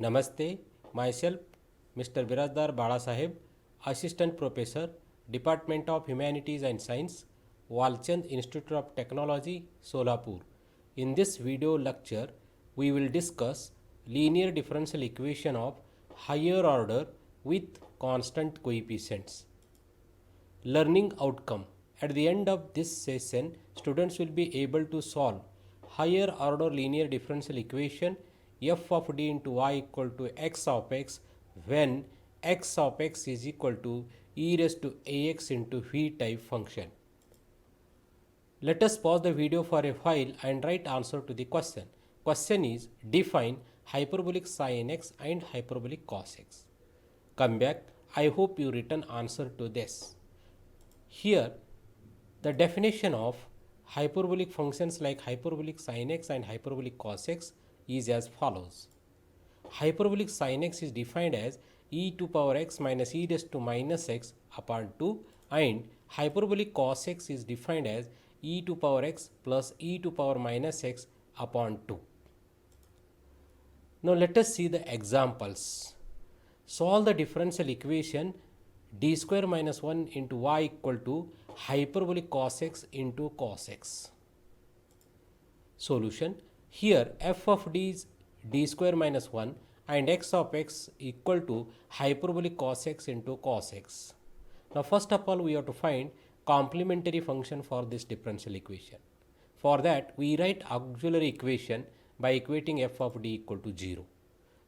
Namaste, myself Mr. Birazdar Balasaheb, Assistant Professor, Department of Humanities and Science, Walchand Institute of Technology, Solapur. In this video lecture, we will discuss linear differential equation of higher order with constant coefficients. Learning outcome. At the end of this session, students will be able to solve higher order linear differential equation f of d into y equal to x of x when x of x is equal to e raised to ax into v type function. Let us pause the video for a while and write answer to the question. Question is define hyperbolic sin x and hyperbolic cos x. Come back. I hope you written answer to this. Here, the definition of hyperbolic functions like hyperbolic sin x and hyperbolic cos x is as follows. Hyperbolic sin x is defined as e to power x minus e raised to minus x upon 2, and hyperbolic cos x is defined as e to power x plus e to power minus x upon 2. Now let us see the examples. Solve the differential equation d square minus 1 into y equal to hyperbolic cos x into cos x. Solution. Here f of d is d square minus 1 and x of x equal to hyperbolic cos x into cos x. Now first of all we have to find complementary function for this differential equation. For that we write auxiliary equation by equating f of d equal to 0.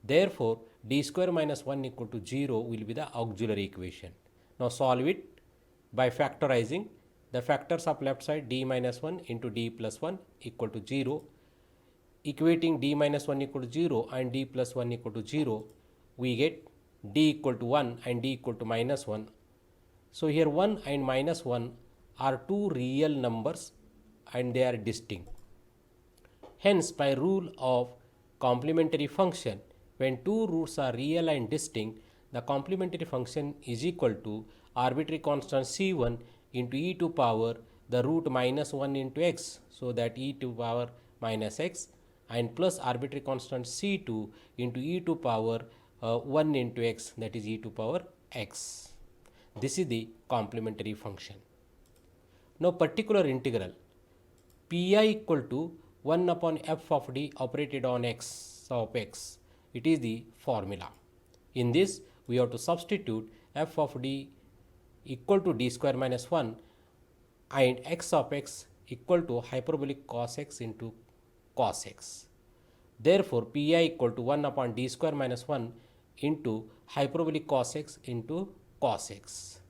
Therefore, d square minus 1 equal to 0 will be the auxiliary equation. Now solve it by factorizing. The factors of left side d minus 1 into d plus 1 equal to 0. Equating d minus 1 equal to 0 and d plus 1 equal to 0, we get d equal to 1 and d equal to minus 1. So here 1 and minus 1 are two real numbers and they are distinct. Hence, by rule of complementary function, when two roots are real and distinct, the complementary function is equal to arbitrary constant c1 into e to power the root minus 1 into x, so that e to power minus x, and plus arbitrary constant c2 into e to power 1 into x, that is e to power x. This is the complementary function. Now particular integral pi equal to 1 upon f of d operated on x of x. It is the formula. In this we have to substitute f of d equal to d square minus 1 and x of x equal to hyperbolic cos x into cos x. Therefore, pi equal to 1 upon d square minus 1 into hyperbolic cos x into cos x.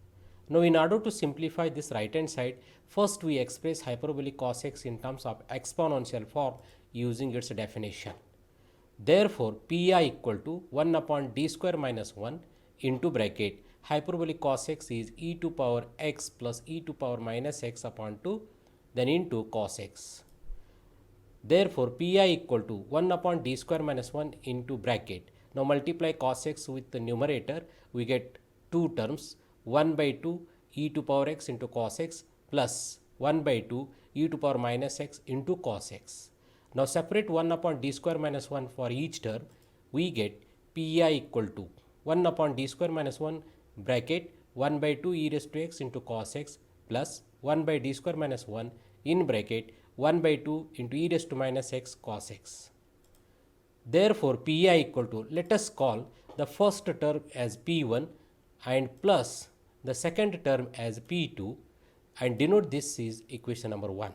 Now in order to simplify this right hand side, first we express hyperbolic cos x in terms of exponential form using its definition. Therefore, pi equal to 1 upon d square minus 1 into bracket hyperbolic cos x is e to power x plus e to power minus x upon 2, then into cos x. Therefore, pi equal to 1 upon d square minus 1 into bracket. Now multiply cos x with the numerator, we get two terms, 1 by 2 e to power x into cos x plus 1 by 2 e to power minus x into cos x. Now separate 1 upon d square minus 1 for each term, we get pi equal to 1 upon d square minus 1 bracket 1 by 2 e raised to x into cos x plus 1 by d square minus 1 in bracket 1 by 2 into e raised to minus x cos x. Therefore, pi equal to, let us call the first term as p1 and plus the second term as p2 and denote this is equation number 1.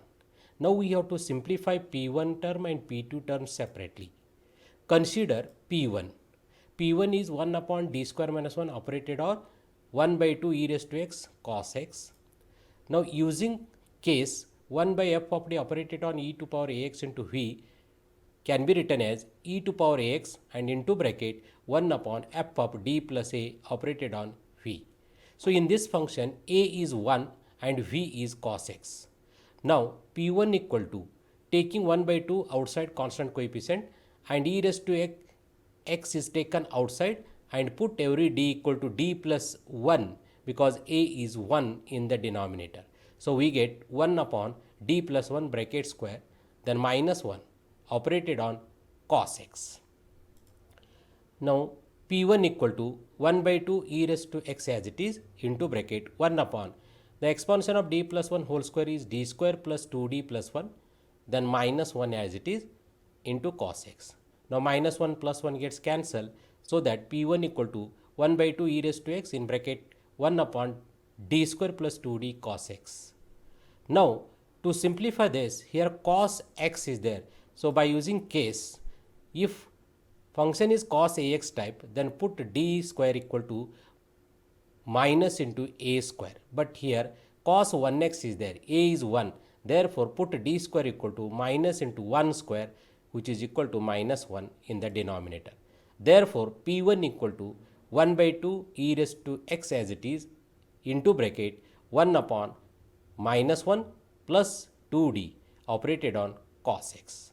Now we have to simplify p1 term and p2 term separately. Consider p1. p1 is 1 upon d square minus 1 operated on 1 by 2 e raised to x cos x. Now using case 1 by f of d operated on e to power ax into v can be written as e to power ax and into bracket 1 upon f of d plus a operated on v. So in this function a is 1 and v is cos x. Now p1 equal to, taking 1 by 2 outside constant coefficient and e raised to x is taken outside and put every d equal to d plus 1 because a is 1 in the denominator. So we get 1 upon d plus 1 bracket square, then minus 1 operated on cos x. Now P1 equal to 1 by 2 e raised to x as it is into bracket 1 upon the expansion of d plus 1 whole square is d square plus 2d plus 1, then minus 1 as it is into cos x. Now minus 1 plus 1 gets cancelled, so that P1 equal to 1 by 2 e raised to x in bracket 1 upon d square plus 2d cos x. Now to simplify this, here cos x is there. So by using case, if function is cos ax type, then put d square equal to minus into a square. But here cos 1x is there, a is 1. Therefore put d square equal to minus into 1 square, which is equal to minus 1 in the denominator. Therefore P1 equal to 1 by 2 e raised to x as it is into bracket 1 upon minus 1 plus 2d operated on cos x.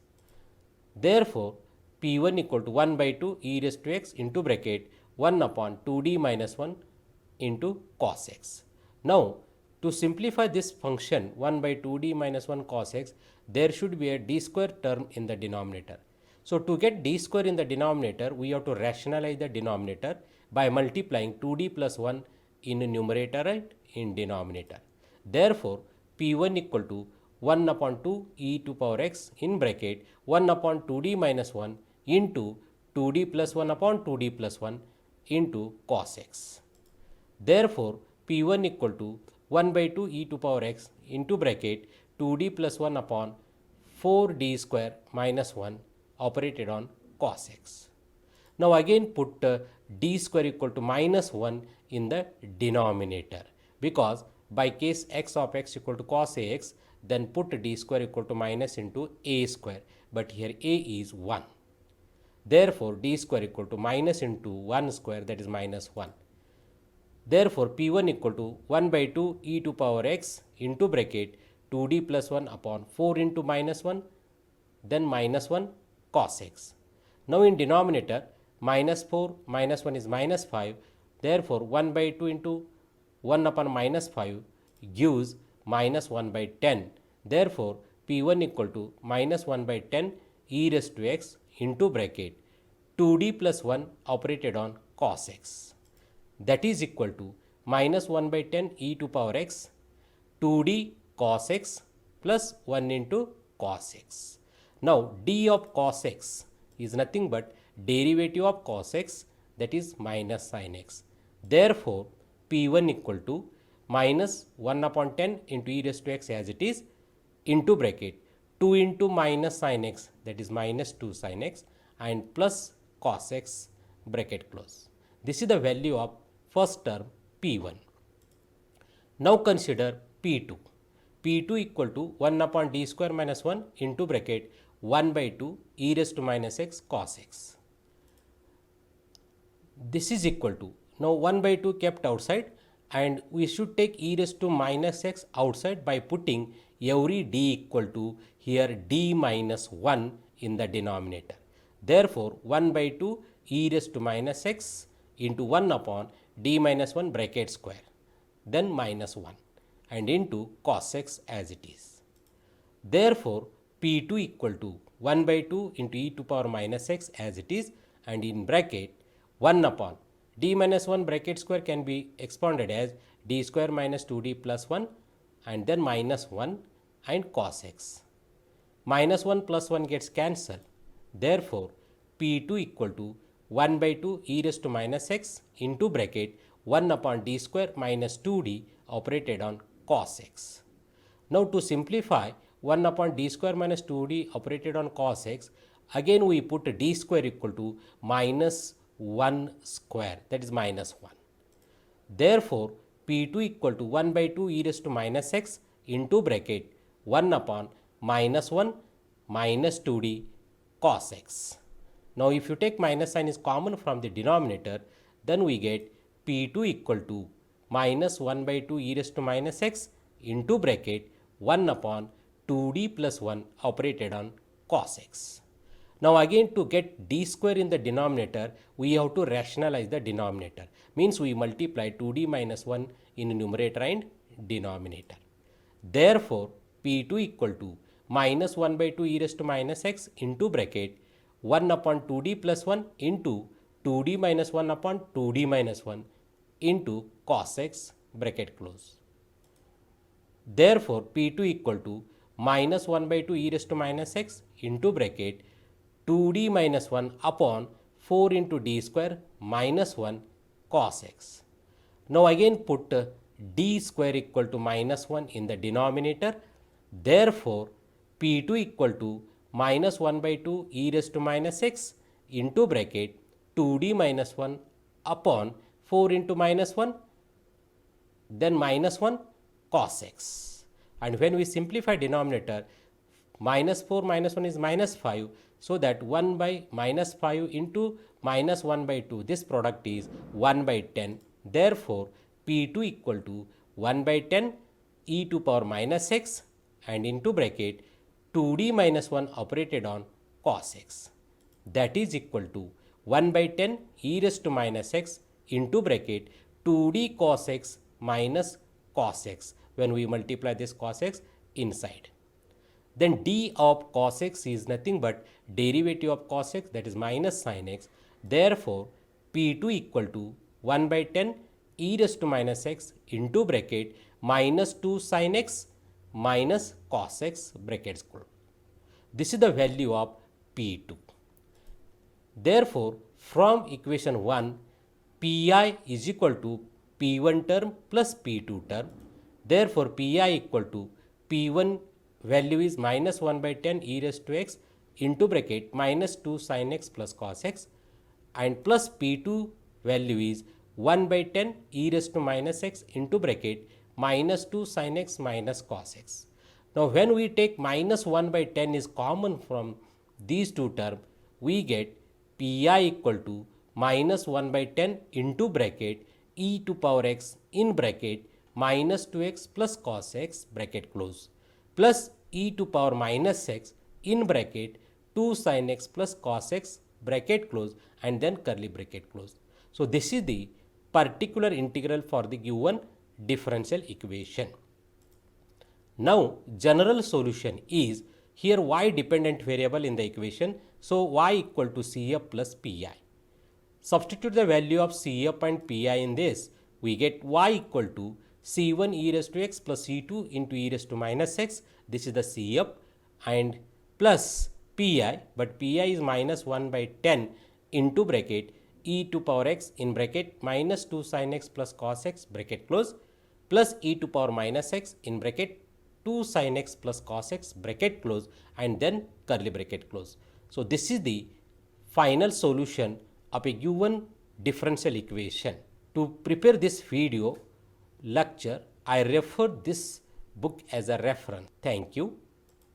Therefore P1 equal to 1 by 2 e raised to x into bracket 1 upon 2d minus 1 into cos x. Now to simplify this function 1 by 2d minus 1 cos x, there should be a d square term in the denominator. So to get d square in the denominator, we have to rationalize the denominator by multiplying 2d plus 1 in numerator and in denominator. Therefore P1 equal to 1 upon 2 e to power x in bracket 1 upon 2d minus 1 into 2d plus 1 upon 2d plus 1 into cos x. Therefore P1 equal to 1 by 2 e to power x into bracket 2d plus 1 upon 4d square minus 1 operated on cos x. Now again put d square equal to minus 1 in the denominator, because by case x of x equal to cos ax, then put d square equal to minus into a square, but here a is 1. Therefore d square equal to minus into 1 square, that is minus 1. Therefore P1 equal to 1 by 2 e to power x into bracket 2d plus 1 upon 4 into minus 1, then minus 1 cos x. Now in denominator minus 4 minus 1 is minus 5. Therefore 1 by 2 into 1 upon minus 5 gives minus 1 by 10. Therefore P1 equal to minus 1 by 10 e raised to x into bracket 2d plus 1 operated on cos x. That is equal to minus 1 by 10 e to power x 2d cos x plus 1 into cos x. Now d of cos x is nothing but derivative of cos x, that is minus sin x. Therefore P1 equal to minus 1 upon 10 into e raised to x as it is into bracket 2 into minus sin x, that is minus 2 sin x, and plus cos x bracket close. This is the value of first term P1. Now consider P2. P2 equal to 1 upon d square minus 1 into bracket 1 by 2 e raised to minus x cos x. This is equal to, now 1 by 2 kept outside, and we should take e raised to minus x outside by putting every d equal to here d minus 1 in the denominator. Therefore 1 by 2 e raised to minus x into 1 upon d minus 1 bracket square, then minus 1, and into cos x as it is. Therefore P2 equal to 1 by 2 into e to power minus x as it is, and in bracket 1 upon d minus 1 bracket square can be expanded as d square minus 2d plus 1, and then minus 1 and cos x. Minus 1 plus 1 gets cancelled. Therefore P2 equal to 1 by 2 e raised to minus x into bracket 1 upon d square minus 2d operated on cos x. Now to simplify 1 upon d square minus 2d operated on cos x, again we put d square equal to minus 1 square, that is minus 1. Therefore P2 equal to 1 by 2 e raised to minus x into bracket 1 upon minus 1 minus 2d cos x. Now if you take minus sign is common from the denominator, then we get P2 equal to minus 1 by 2 e raised to minus x into bracket 1 upon 2d plus 1 operated on cos x. Now again to get d square in the denominator, we have to rationalize the denominator. Means we multiply 2d minus 1 in numerator and denominator. Therefore P2 equal to minus 1 by 2 e raised to minus x into bracket 1 upon 2d plus 1 into 2d minus 1 upon 2d minus 1 into cos x bracket close. Therefore, P2 equal to minus 1 by 2 e raised to minus x into bracket 2d minus 1 upon 4 into d square minus 1 cos x. Now again put d square equal to minus 1 in the denominator. Therefore, P2 equal to minus 1 by 2 e raised to minus x into bracket 2d minus 1 upon 4 into minus 1, then minus 1 cos x. And when we simplify denominator, minus 4 minus 1 is minus 5. So that 1 by minus 5 into minus 1 by 2, this product is 1 by 10. Therefore, P2 equal to 1 by 10 e to power minus x and into bracket 2d minus 1 operated on cos x. That is equal to 1 by 10 e raised to minus x into bracket 2d cos x minus cos x when we multiply this cos x inside. Then d of cos x is nothing but derivative of cos x, that is minus sin x. Therefore, P2 equal to 1 by 10 e raised to minus x into bracket minus 2 sin x minus cos x brackets close. This is the value of P2. Therefore, from equation 1, Pi is equal to P1 term plus P2 term. Therefore, Pi equal to P1 value is minus 1 by 10 e raised to x into bracket minus 2 sin x plus cos x, and plus P2 value is 1 by 10 e raised to minus x into bracket minus 2 sin x minus cos x. Now, when we take minus 1 by 10 is common from these two terms, we get Pi equal to minus 1 by 10 into bracket e to power x in bracket minus 2x plus cos x bracket close plus e to power minus x in bracket 2 sin x plus cos x bracket close and then curly bracket close. So, this is the particular integral for the given differential equation. Now, general solution is here y dependent variable in the equation. So, y equal to Cf plus Pi. Substitute the value of Cf and Pi in this. We get y equal to C1 e raised to x plus C2 into e raised to minus x. This is the Cf and plus Pi, but Pi is minus 1 by 10 into bracket e to power x in bracket minus 2 sin x plus cos x bracket close plus e to power minus x in bracket 2 sin x plus cos x bracket close and then curly bracket close. So, this is the final solution of a given differential equation. To prepare this video lecture, I refer this book as a reference. Thank you.